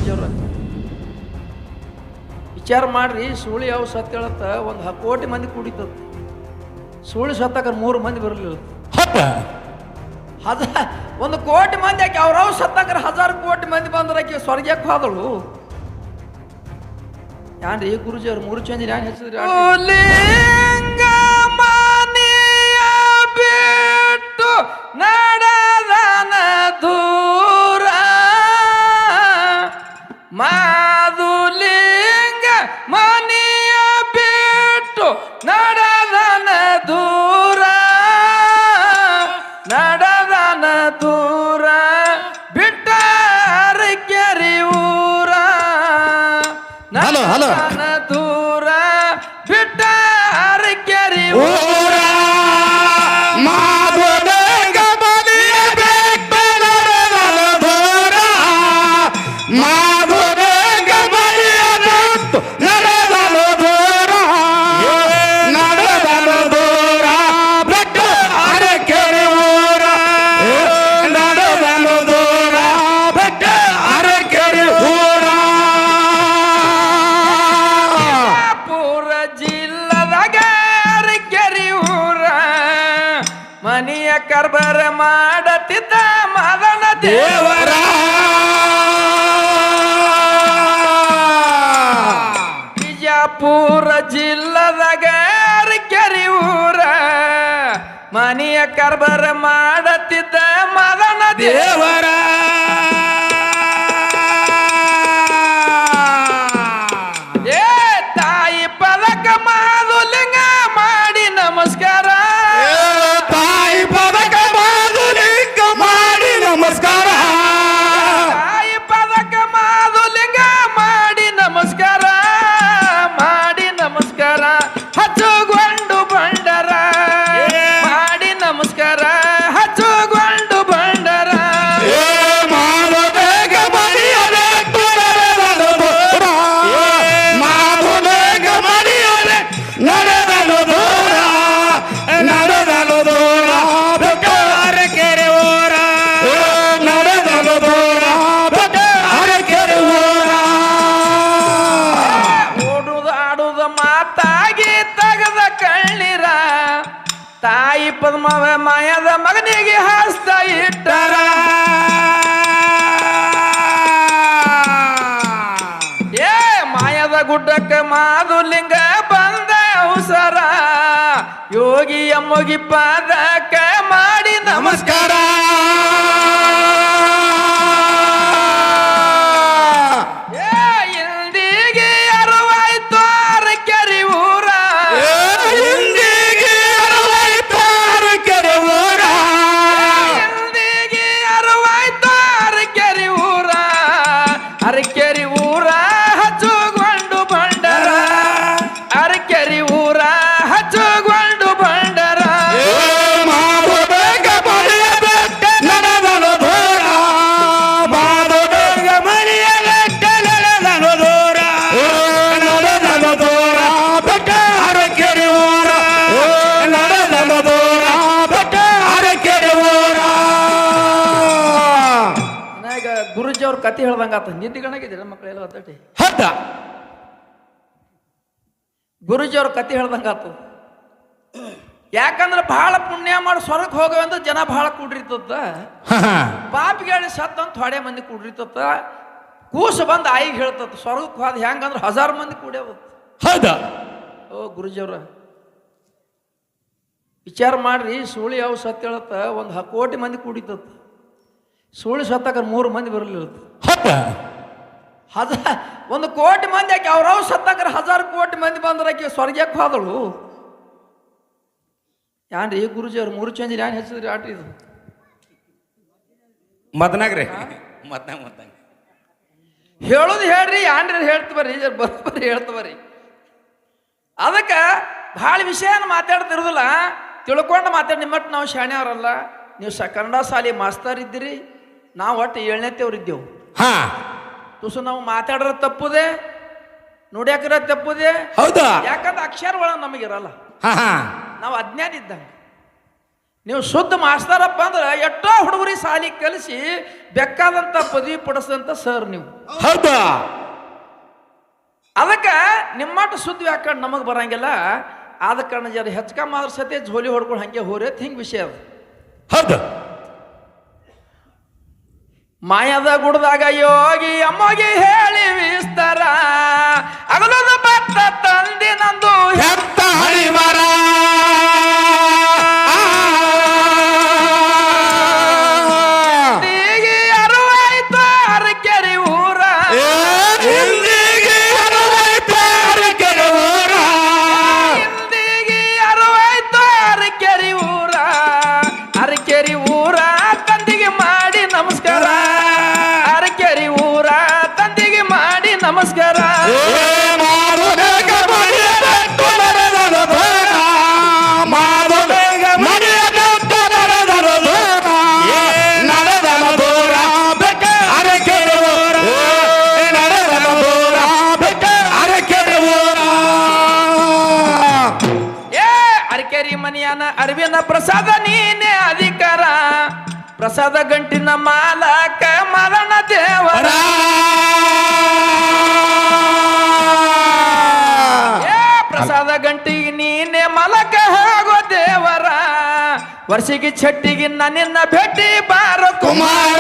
ಗುರುಜಿಯವ್ರ ವಿಚಾರ ಮಾಡ್ರಿ. ಸುಳ್ಳು ಯಾವ ಸತ್ಯ ಹೇಳತ್ತ, ಒಂದು 1 ಕೋಟಿ ಮಂದಿ ಕುಡಿತದ. ಸುಳ್ಳು ಸತ್ತಾಕ 3 ಮಂದಿ ಬರಲಿಲ್ಲ. ಅದ 1 ಕೋಟಿ ಮಂದಿ ಆಕೆ ಅವ್ರವ್ ಸತ್ತಾಕ 1000 ಕೋಟಿ ಮಂದಿ ಬಂದ್ರ ಆಕೆ ಸ್ವರ್ಗಕ್ಕೆ ಹೋದಳು. ಯಾನ್ರಿ ಗುರುಜಿಯವ್ರು 3 ಚೇಂಜ್ ಯಾನ್ ಹೆಚ್ಚಿದ್ರಿ? ಬಿಟ್ಟು ನಡೆದನ ದೂರ ಮಾದುಲಿಂಗ ಮನೆಯ ಬಿಟ್ಟು ನಡೆದನ ದೂರ ನಡೆದನ ದೂರ ಬಿಟ್ಟ ಕೆರಿ ಊರ ನಡೆದನ ದೂರ ಬಿಟ್ಟ ಕೆರಿ ಊರ ಮನೆಯ ಕರ್ಬರ ಮಾಡತಿದ್ದ ಮದನ ದೇವರ ಬಿಜಾಪುರ ಜಿಲ್ಲದಾಗ ಅರಕೆರೆ ಊರ ಮನೆಯ ಕರ್ಬರ ಮಾಡತಿದ್ದ ಮದನ ದೇವರ ಏ ತಾಯಿ ಪದಕ ಮಾದುಲಿಂಗ ಮಾಡಿ ನಮಸ್ಕಾರ. ಹಚ್ಚುಗೊಂಡು ಬಂಡರ ಮಾಡಿ ನಮಸ್ಕಾರ. ಹಚ್ಚುಗೊಂಡು ಬಂಡರ ನಡೆದಲು ದೂರ ನಡೆದಲು ದೂರ ಅರಕೆರೆ ಊರ ನಡೆದಲು ದೂರ ಅರಕೆರೆ ಊರ ಓಡುದ ಆಡುದ ಮಾತಾಗಿ ತಗದ ಕಣ್ಣೀರ ತಾಯಿ ಪದ್ಮವ ಮಾಯದ ಮಗನಿಗೆ ಹಸ್ತ ಇಟ್ಟರ. ಏ ಮಾಯದ ಗುಡ್ಡಕ್ಕ ಮಾದುಲಿಂಗ ಬಂದ ಅವಸರ ಯೋಗಿಯ ಮುಗಿ ಪಾದಕ ಮಾಡಿ ನಮಸ್ಕಾರ. ಇಂದಿಗೆ ಅರವಾಯ್ತು ಅರಕೆರೆ ಊರ ಇಂದಿಗೆ ಅರವಾಯ್ತು ಅರಕೆರೆ ಊರ ಇಂದಿಗೆ ಅರವಾಯ್ತು ಅರಕೆರೆ ಊರ ಅರಕೆರೆ ಊರ ಹಚ್ಚುಗೊಂಡು ಬಂಡರ ಅರಕೆರೆ ಊರ ಹಚ್ಚುಗೊಂಡು ಬಂಡರ ನಡೆದಲು ದೂರ ಮನೆಯ ನಡೆದಲು ದೂರ ನಡೆದಲು ದೂರ ಬೆಟ್ಟ ಅರಕೆರೆ ಊರ ನಡೆದಲು ದೂರ ಬೆಟ್ಟ ಅರಕೆರೆ ಊರ. ಈಗ ಗುರುಜಿ ಅವ್ರ ಕತೆ ಹೇಳ್ದಂಗಾತ. ನಿದ್ದಿಗಣಾಗಿದ್ದೀರ ಮಕ್ಕಳೆಲ್ಲ ಒತ್ತಟಿ ಹತ್ತ ಗುರುಜಿ ಅವ್ರ ಕತೆ ಹೇಳ್ದಂಗಾತು. ಯಾಕಂದ್ರೆ ಬಹಳ ಪುಣ್ಯ ಮಾಡಿ ಸ್ವರ್ಗಕ್ಕೆ ಹೋಗವಂತ ಜನ ಬಹಳ ಕೂಡಿರ್ತದ. ಪಾಪಿಗೆ ಸತ್ ಅಂತ ಥೋಡೆ ಮಂದಿ ಕೂಡಿರ್ತದ. ಕೂಸ ಬಂದು ಆಯಿಗೆ ಹೇಳ್ತದ ಸ್ವರ್ಗಕ್ಕೆ ಹೋದ ಹೆಂಗಂದ್ರೆ 1000 ಮಂದಿ ಕೂಡ್ಯಾವ. ಹೌದಾ? ಓ ಗುರುಜಿಯವ್ರ ವಿಚಾರ ಮಾಡ್ರಿ. ಸುಳ್ಳು ಯಾವ ಸತ್ಯ ಹೇಳತ್ತ, ಒಂದು 1 ಕೋಟಿ ಮಂದಿ ಕೂಡಿತದ. ಸುಳ್ಳು ಸತ್ತಾಕ 3 ಮಂದಿ ಬರಲಿಲ್ಲ. 1 ಕೋಟಿ ಮಂದಿ ಆಕೆ ಅವ್ರವ್ ಸತ್ತಾಕ 1000 ಕೋಟಿ ಮಂದಿ ಬಂದ್ರ ಆಕೆ ಸ್ವರ್ಗಕ್ಕೆ ಹೋದಳು. ಯಾನ್ರಿ ಗುರುಜಿಯವ್ರು 3 ಚೇಂಜ್ ಯಾನ್ ಹೆಚ್ಚಿದ್ರಿ? ಆಟ ಇದು ಮದನಾಗ್ರಿ ಮದ್ನಾಗ ಹೇಳುದು ಹೇಳ್ರಿ, ಯಾನ್ರಿ ಹೇಳ್ತ ಬರ್ರಿ, ಬರೋಬ್ಬರಿ ಹೇಳ್ತ ಬರ್ರಿ. ಅದಕ್ಕೆ ಭಾಳ ವಿಷಯನ ಮಾತಾಡ್ತಿರೋದಿಲ್ಲ, ತಿಳ್ಕೊಂಡು ಮಾತಾಡಿ. ನಿಮ್ಮಟ್ಟು ನಾವು ಶಾಣ್ಯವ್ರಲ್ಲ. ನೀವು ಕನ್ನಡ ಶಾಲೆ ಮಾಸ್ತರ್ ಇದ್ದೀರಿ, ನಾವು ಒಟ್ಟು 7ನೇವ್ರು ಇದ್ದೆವು. ತುಸು ನಾವು ಮಾತಾಡ್ರ ತಪ್ಪುದೇ, ನೋಡ್ಯಾಕ್ರ ತಪ್ಪುದೇ. ಹೌದಾ? ಯಾಕಂದ್ರೆ ಅಕ್ಷರ ಒಳಗೆ ನಮಗಿರಲ್ಲ, ನಾವು ಅಜ್ಞಾನ ಇದ್ದಂಗೆ. ನೀವು ಶುದ್ಧ ಮಾಸ್ತಾರಪ್ಪ ಅಂದ್ರೆ ಎಷ್ಟೋ ಹುಡುಗರಿ ಸಾಲಿ ಕಲಿಸಿ ಬೇಕಾದಂತ ಪದವಿ ಪಡಿಸಿದಂತ ಸರ್ ನೀವು. ಹೌದಾ? ಅದಕ್ಕೆ ನಿಮ್ಮಟ ಶುದ್ಧ ವ್ಯಾಕರಣ ನಮಗೆ ಬರಂಗಿಲ್ಲ. ಆದ ಕಾರಣ ಜರ ಹೆಚ್ಚಕಮ್ಮ ಅದ್ರ ಸತೆ ಝೋಲಿ ಹೊಡ್ಕೊಂಡು ಹಂಗೆ ಹೋರೇತ್ ಹಿಂಗೆ ವಿಷಯ ಅದು. ಹೌದು. ಮಾಯದ ಗುಡ್ದಾಗ ಯೋಗಿ ಅಮ್ಮಗೆ ಹೇಳಿ ವಿಸ್ತಾರ ಅಗಲದ ಭತ್ತ ತಂದಿ ನಂದು ಹೆತ್ತ ಹರಿಮರ ಹೀಗೆ ಅರವಾಯ್ತು ಅರಕೆರಿ ಊರ ಹಿಂದಿಗೆ ಅರವೈತ ಅರಕೆರೆ ಊರ ಹಿಂದಿಗೆ ಅರವಾಯ್ತು ಅರಕೆರಿ ಊರ ಅರಕೆರಿ ಊರ ತಂದಿಗೆ ಮಾಡಿ ನಮಸ್ಕಾರ ಅರಕೆರಿ ಊರ ತಂದಿಗೆ ಮಾಡಿ ನಮಸ್ಕಾರ. ಅರಕೆರಿ ಮನಿಯನ ಅರಿವಿನ ಪ್ರಸಾದ ನೀನೇ ಅಧಿಕಾರ ಪ್ರಸಾದ ಗಂಟಿನ ಮಾಲಕ ಮರಣ ದೇವರ ಪ್ರಸಾದ ಗಂಟಿಗೆ ನೀನೆ ಮಲಕ ಹೋಗೋ ದೇವರ ವರ್ಷಿಗೆ ಚಟ್ಟಿಗೆ ನನ್ನಿನ್ನ ಭೇಟಿ ಬಾರೋ ಕುಮಾರ.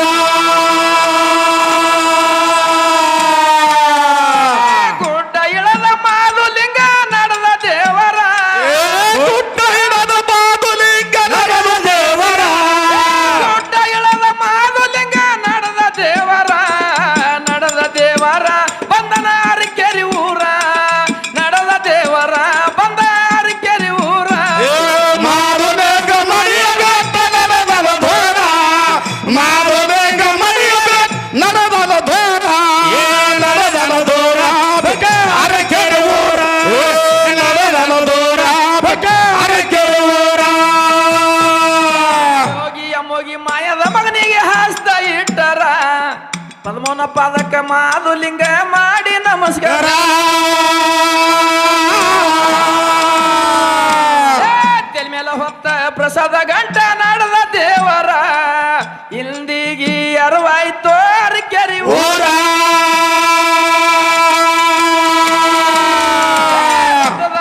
ಗುಡ್ಡ ಇಳದ ಮಾದುಲಿಂಗ ನಡೆದ ದೇವರ ಗುಡ್ಡ ಹಿಡದ ಬಾದುಲಿಂಗ ನಡೆದ ದೇವರ ಗುಡ್ಡ ಇಳದ ಮಾದುಲಿಂಗ ನಡೆದ ದೇವರ ಬಂದನ ಅರಕೆರಿ ಊರ ನಡೆದ ದೇವರ ಬಂದ ಅರಕೆರಿ ಊರ. ಮಾರುಬೇಗ ಮರಿಯಬೇಕ ನಡೆದಲ ಧೋರ ಮಾರುಬೇಗ ಮರಿಯಬೇಕ ನಡೆದಲ ಧೋರ ನಡೆದಲ ಧೋರ ಬೇಕ ಅರಕೆರೆ ಊರ ನಡೆದಲ ಧೋರ ಬೇಕ ಅರಕೆರೆ ಊರ. ಯೋಗಿ ಅಮ್ಮೋಗಿ ಮಾಯದ ಮಗನಿಗೆ ಹಸ್ತ ಇಟ್ಟರ ಪದ್ಮನ ಪಾದಕ ಮಾದುಲಿಂಗ ಮಾಡಿ ನಮಸ್ಕಾರ. ತೆಲ್ ಮೇಲೆ ಹೊತ್ತ ಪ್ರಸಾದ ಗಂಟ ನಡೆದ ದೇವರ ಇಂದಿಗಿ ಅರವಾಯ್ತು ಅರಕೆರಿ ಊರ.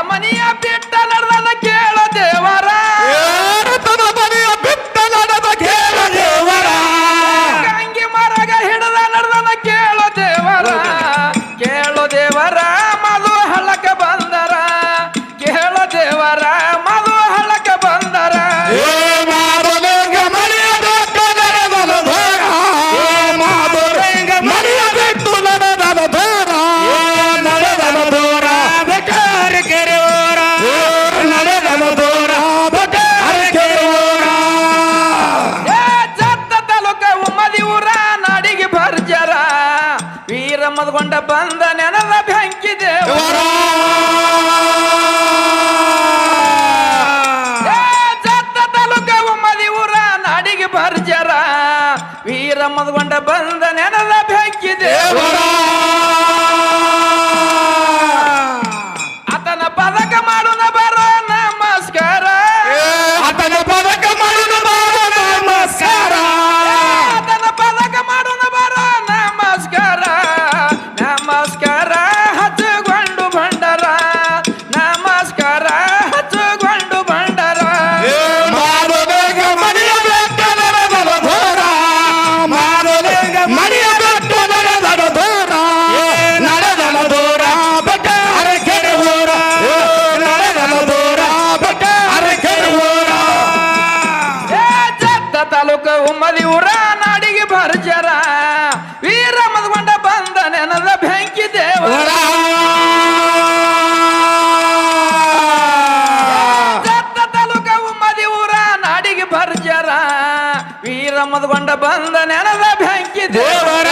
ಮನೆಯ ಬಿಟ್ಟ ನಡೆದ ಕೇಳ ದೇವರ ತನ ಮನೆಯ ಬಿಟ್ಟ ನಡೆದ ಕೇಳ ದೇವರ ಗಂಗಿ ಮರಗ ಹಿಡದ ನಡೆದನ ಕೇಳೋ ದೇವರ ಮಧು ಹಳ್ಳಕ ಬಂದರ ಕೇಳೋ ದೇವರ ಮಧು ಹಳ್ಳಕ ಬಂದರ. ಮಾರುಬೇಗ ಮರಿಯಬೇಕ ನಡೆದಲ ಧೋರ ಮಾರುಬೇಗ ಮರಿಯಬೇಕು ನಡೆದಲ ಧೋರ ನಡೆದಲ ಧೋರ ಬೇಕ ಅರಕೆರೆ ಊರ ನಡೆದಲ ಧೋರ ಬೇಕ ಅರಕೆರೆ ಊರ. ಜತ್ತ ತಾಲೂಕ ಉಮ್ಮದಿ ಊರ ನಾಡಿಗೆ ಭರ್ಜರ ವೀರ ಮದ್ಕೊಂಡ ಬಂದ ನೆನದ ಬೆಂಕಿ ದೇವರ. ಜತ್ತ ತಾಲೂಕ ಉಮ್ಮದಿ ಊರ ನಾಡಿಗೆ ಭರ್ಜರ ವೀರ ಮದ್ಕೊಂಡ ಬಂದ ನೆನದ ಬೆಂಕಿ ದೇವರ. ಆತನ ಪದಕ ಮಾಡುನ ಬರೋ ನಮಸ್ಕಾರ ಆತನ ಪದಕ ಮಾಡುನ ಬಾರೋ ನಮಸ್ಕಾರ ಆತನ ಪದಕ ಮಾಡುನ ಬರೋ ನಮಸ್ಕಾರ ನಮಸ್ಕಾರ ಹಚ್ಚಗೊಂಡು ಭಂಡರ ನಮಸ್ಕಾರ ಹಚ್ಚಗೊಂಡು ಭಂಡರ. ಮಾರುಬೇಗ ಮರಿಯಬೇಕ ನಡೆದಲ ಧೋರ ಮಾರುಬೇಗ ಮರಿಯಬೇಕ ನಡೆದಲ ಧೋರ ನಡೆದಲ ಧೋರ ಬೇಕ ಅರಕೆರೆ ಊರ ನಡೆದಲ ಧೋರ ಬೇಕ ಅರಕೆರೆ ಊರ. ಜತ್ತ ತಾಲೂಕ ಉಮ್ಮದಿ ಊರ ನಾಡಿಗೆ ಭರ್ಜರ ವೀರ ಮದ್ಕೊಂಡ ಬಂದ ನೆನದ ಬೆಂಕಿ ದೇವರ. ಜತ್ತ ತಾಲೂಕ ಉಮ್ಮದಿ ಊರ ನಾಡಿಗೆ ಭರ್ಜರ ವೀರ ಮದ್ಕೊಂಡ ಬಂದ ನೆನದ ಬೆಂಕಿ ದೇವರ. ದೇವರ